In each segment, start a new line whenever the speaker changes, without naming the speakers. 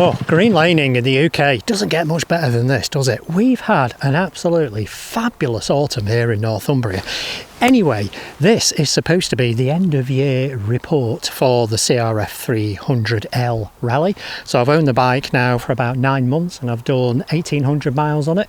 Oh, green laning in the UK doesn't get much better than this, does it? We've had an absolutely fabulous autumn here in Northumbria. Anyway, this is supposed to be the end of year report for the CRF300 Rally. So I've owned the bike now for about 9 months and I've done 1,800 miles on it.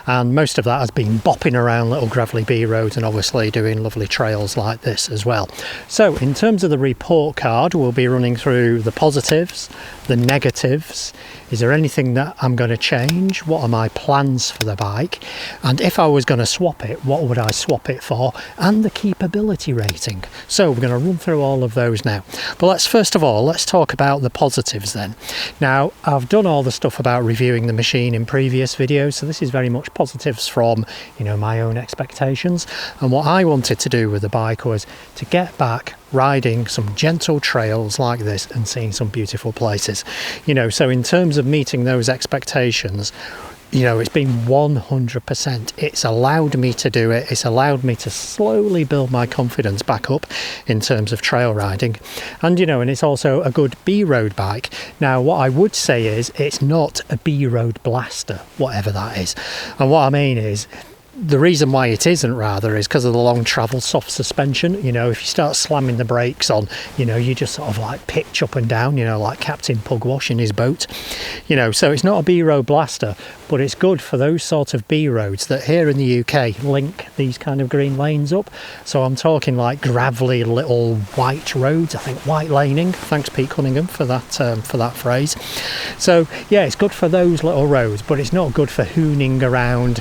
And most of that has been bopping around little gravelly B roads and obviously doing lovely trails like this as well. So in terms of the report card, we'll be running through the positives, the negatives. Is there anything that I'm going to change? What are my plans for the bike? And if I was going to swap it, what would I swap it for? And the keepability rating. So we're going to run through all of those now. But let's talk about the positives then. Now, I've done all the stuff about reviewing the machine in previous videos, so this is very much positives from, my own expectations. And what I wanted to do with the bike was to get back riding some gentle trails like this and seeing some beautiful places. So in terms of meeting those expectations, it's been 100%. It's allowed me to do it. It's allowed me to slowly build my confidence back up in terms of trail riding. And, and it's also a good B-road bike. Now, what I would say is it's not a B-road blaster, whatever that is. And what I mean is, the reason why it isn't rather is because of the long travel soft suspension. If you start slamming the brakes on, you just sort of like pitch up and down, like Captain Pugwash in his boat. So it's not a B-road blaster, but it's good for those sort of B roads that here in the UK link these kind of green lanes up. So I'm talking like gravelly little white roads, I think white laning. Thanks Pete Cunningham for that phrase. So yeah, it's good for those little roads, but it's not good for hooning around,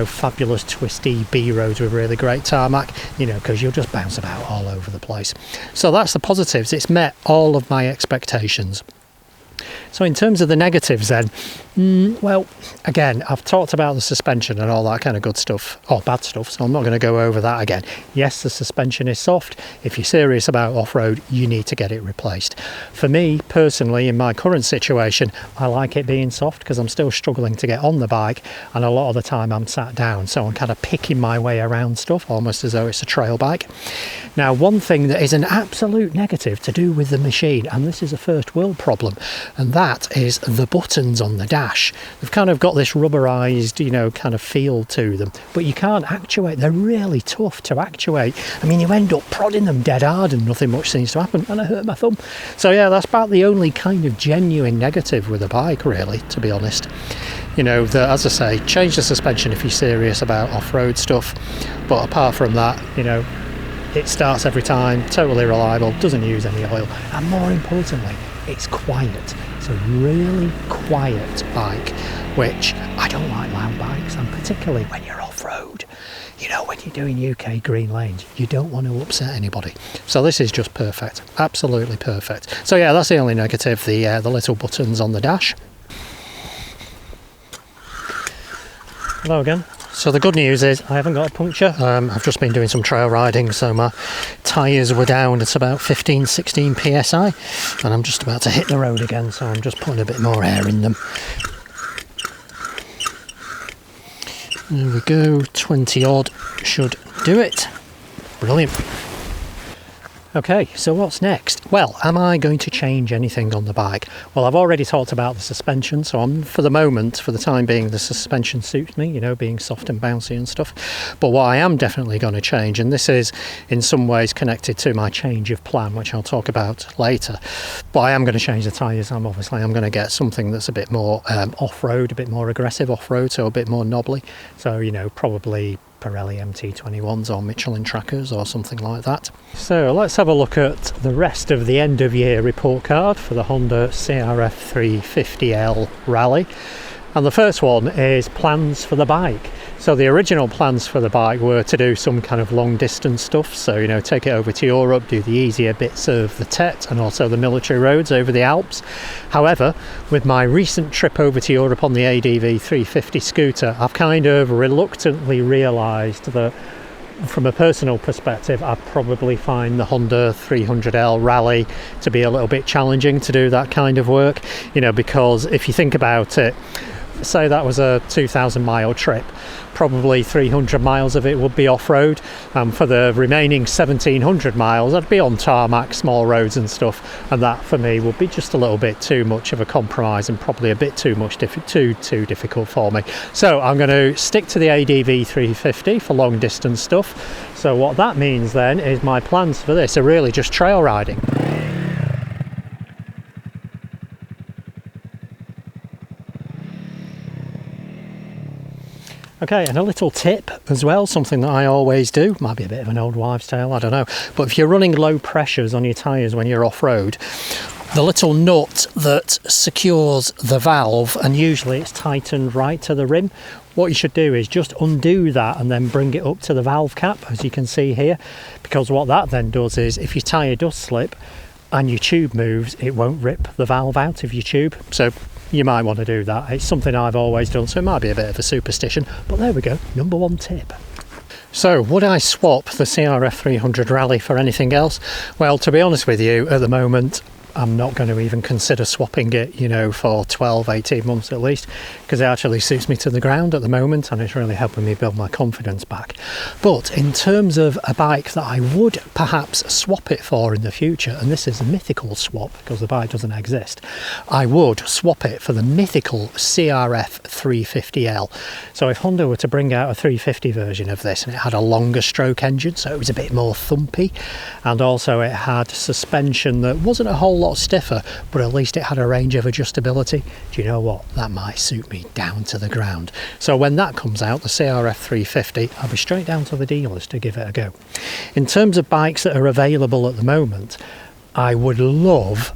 fabulous twisty B roads with really great tarmac, because you'll just bounce about all over the place. So that's the positives. It's met all of my expectations. So in terms of the negatives then, well, again, I've talked about the suspension and all that kind of good stuff, or bad stuff, so I'm not going to go over that again. Yes, the suspension is soft. If you're serious about off-road, you need to get it replaced. For me, personally, in my current situation, I like it being soft because I'm still struggling to get on the bike, and a lot of the time I'm sat down, so I'm kind of picking my way around stuff, almost as though it's a trail bike. Now, one thing that is an absolute negative to do with the machine, and this is a first world problem, and that is the buttons on the dash. They've kind of got this rubberized, kind of feel to them, but you can't actuate. They're really tough to actuate. I mean, you end up prodding them dead hard and nothing much seems to happen, and I hurt my thumb. So yeah, that's about the only kind of genuine negative with a bike, really, to be honest. As I say, change the suspension if you're serious about off-road stuff, but apart from that, it starts every time, totally reliable, doesn't use any oil, and more importantly, it's quiet. It's a really quiet bike, which I don't like loud bikes, and particularly when you're off-road. When you're doing UK green lanes, you don't want to upset anybody. So this is just perfect, absolutely perfect. So yeah, that's the only negative, the little buttons on the dash. Hello again. So the good news is I haven't got a puncture. I've just been doing some trail riding, so my tyres were down at about 15-16 psi, and I'm just about to hit the road again, so I'm just putting a bit more air in them. There we go, 20 odd should do it. Brilliant. Okay, so what's next? Well, am I going to change anything on the bike? Well, I've already talked about the suspension, so for the time being, the suspension suits me, being soft and bouncy and stuff. But what I am definitely going to change, and this is in some ways connected to my change of plan, which I'll talk about later, but I am going to change the tyres. I'm going to get something that's a bit more off-road, a bit more aggressive off-road, so a bit more knobbly. So, probably Pirelli MT21s or Michelin trackers or something like that. So let's have a look at the rest of the end of year report card for the Honda CRF300 Rally. And the first one is plans for the bike. So the original plans for the bike were to do some kind of long distance stuff. So, take it over to Europe, do the easier bits of the TET and also the military roads over the Alps. However, with my recent trip over to Europe on the ADV 350 scooter, I've kind of reluctantly realised that from a personal perspective, I probably find the Honda 300 Rally to be a little bit challenging to do that kind of work, because if you think about it, say that was a 2,000 mile trip, probably 300 miles of it would be off-road, and for the remaining 1,700 miles I'd be on tarmac, small roads and stuff, and that for me would be just a little bit too much of a compromise and probably a bit too difficult for me. So I'm going to stick to the ADV 350 for long distance stuff. So what that means then is my plans for this are really just trail riding. Okay, and a little tip as well, something that I always do, might be a bit of an old wives' tale, I don't know, but if you're running low pressures on your tyres when you're off-road, the little nut that secures the valve, and usually it's tightened right to the rim, what you should do is just undo that and then bring it up to the valve cap, as you can see here, because what that then does is if your tyre does slip and your tube moves, it won't rip the valve out of your tube. So you might want to do that. It's something I've always done, so it might be a bit of a superstition, but there we go, number one tip. So would I swap the CRF300 Rally for anything else? Well, to be honest with you, at the moment I'm not going to even consider swapping it, you know, for 12-18 months at least, because it actually suits me to the ground at the moment and it's really helping me build my confidence back. But in terms of a bike that I would perhaps swap it for in the future, and this is a mythical swap because the bike doesn't exist, I would swap it for the mythical CRF350L. So if Honda were to bring out a 350 version of this and it had a longer stroke engine, so it was a bit more thumpy, and also it had suspension that wasn't a whole lot stiffer, but at least it had a range of adjustability, do you know what, that might suit me down to the ground. So when that comes out, the CRF350, I'll be straight down to the dealers to give it a go. In terms of bikes that are available at the moment, I would love,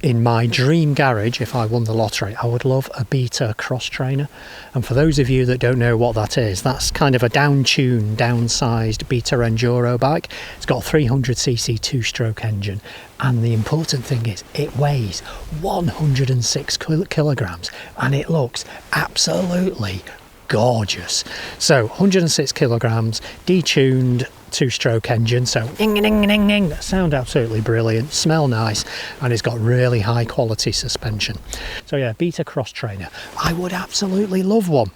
in my dream garage, if I won the lottery, I would love a Beta cross trainer. And for those of you that don't know what that is, that's kind of a down-tuned, downsized Beta Enduro bike. It's got a 300cc two-stroke engine, and the important thing is it weighs 106 kilograms and it looks absolutely gorgeous. So 106 kilograms, detuned two-stroke engine, so ding ding ding ding, sound absolutely brilliant, smell nice, and it's got really high quality suspension. So yeah, Beta cross trainer, I would absolutely love one.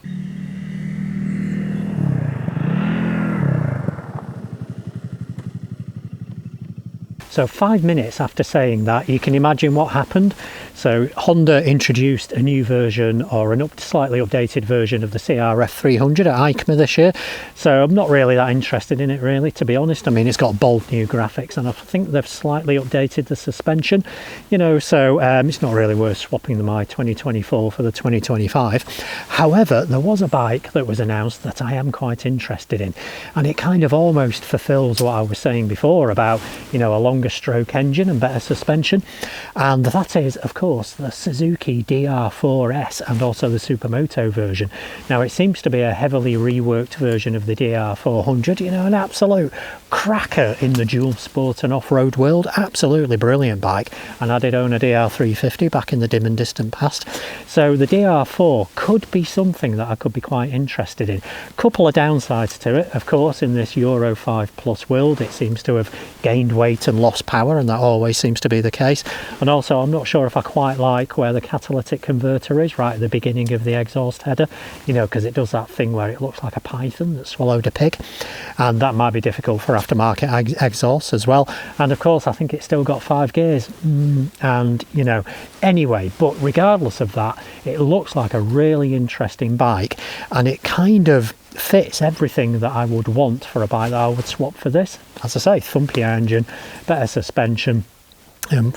So 5 minutes after saying that, you can imagine what happened. So Honda introduced a new version, or slightly updated version of the CRF300 at EICMA this year. So I'm not really that interested in it, really, to be honest. I mean, it's got bold new graphics and I think they've slightly updated the suspension, you know, so it's not really worth swapping the my 2024 for the 2025. However, there was a bike that was announced that I am quite interested in, and it kind of almost fulfills what I was saying before about, you know, a longer stroke engine and better suspension, and that is, of course, the Suzuki DR4S and also the Supermoto version. Now, it seems to be a heavily reworked version of the DR400, you know, an absolute cracker in the dual sport and off-road world, absolutely brilliant bike, and I did own a DR350 back in the dim and distant past. So the DR4 could be something that I could be quite interested in. Couple of downsides to it, of course, in this Euro 5 Plus world, it seems to have gained weight and lost power, and that always seems to be the case. And also, I'm not sure if I quite like where the catalytic converter is right at the beginning of the exhaust header, you know, because it does that thing where it looks like a python that swallowed a pig, and that might be difficult for aftermarket exhausts as well. And of course, I think it's still got 5 gears, and you know, anyway, but regardless of that, it looks like a really interesting bike, and it kind of fits everything that I would want for a bike that I would swap for this. As I say, thumpier engine, better suspension,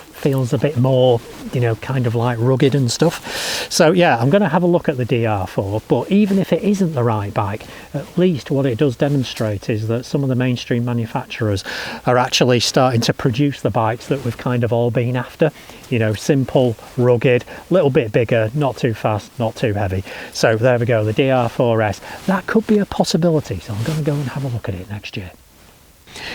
feels a bit more, you know, kind of like rugged and stuff. So yeah, I'm going to have a look at the DR4, but even if it isn't the right bike, at least what it does demonstrate is that some of the mainstream manufacturers are actually starting to produce the bikes that we've kind of all been after, you know, simple, rugged, little bit bigger, not too fast, not too heavy. So there we go, the DR4S, that could be a possibility, so I'm going to go and have a look at it next year.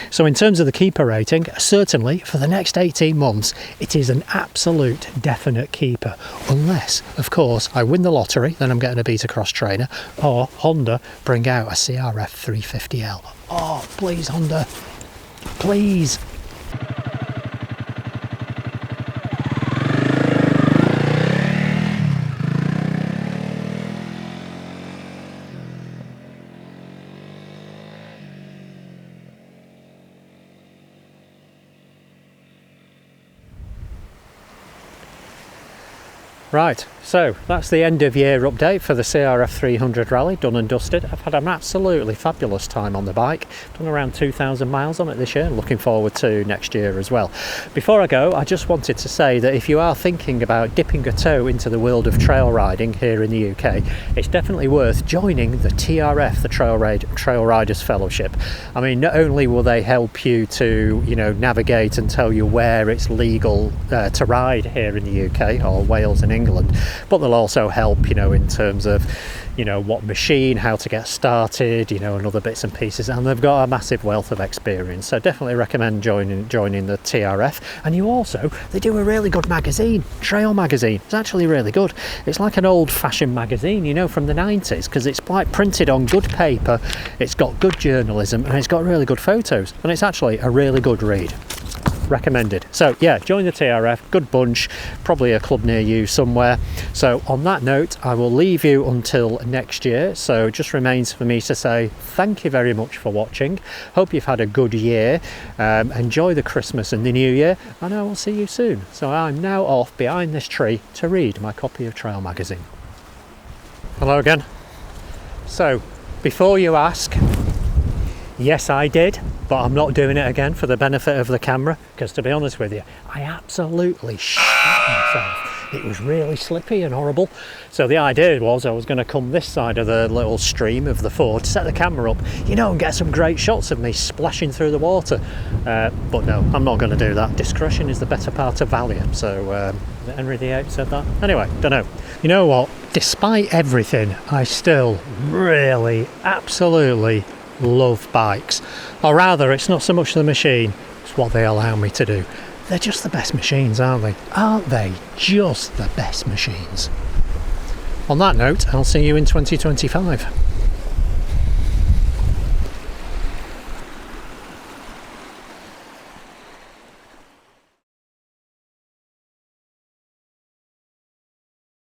So in terms of the keeper rating, certainly for the next 18 months, it is an absolute definite keeper. Unless, of course, I win the lottery, then I'm getting a Beta cross trainer, or Honda bring out a CRF350L. Oh, please, Honda, please. Right, so that's the end of year update for the CRF300 Rally, done and dusted. I've had an absolutely fabulous time on the bike, done around 2,000 miles on it this year, looking forward to next year as well. Before I go, I just wanted to say that if you are thinking about dipping a toe into the world of trail riding here in the UK, it's definitely worth joining the TRF, the Trail Riders Fellowship. I mean, not only will they help you to, navigate and tell you where it's legal to ride here in the UK or Wales and England, but they'll also help, in terms of, what machine, how to get started, and other bits and pieces. And they've got a massive wealth of experience, so definitely recommend joining the TRF. And they do a really good magazine, trail magazine. It's actually really good. It's like an old-fashioned magazine, from the 90s, because it's like printed on good paper. It's got good journalism and it's got really good photos, and it's actually a really good read. Recommended. So yeah, join the TRF, good bunch, probably a club near you somewhere. So on that note, I will leave you until next year. So it just remains for me to say thank you very much for watching. Hope you've had a good year. Enjoy the Christmas and the New Year, and I will see you soon. So I'm now off behind this tree to read my copy of Trail magazine. Hello again. So before you ask, yes, I did, but I'm not doing it again for the benefit of the camera, because to be honest with you, I absolutely shit myself. It was really slippy and horrible. So the idea was I was going to come this side of the little stream of the ford, set the camera up, and get some great shots of me splashing through the water. But no, I'm not going to do that. Discretion is the better part of valor. So Henry VIII said that. Anyway, don't know. You know what? Despite everything, I still really, absolutely love bikes. Or rather, it's not so much the machine, it's what they allow me to do. They're just the best machines, aren't they? Aren't they just the best machines? On that note, I'll see you in 2025.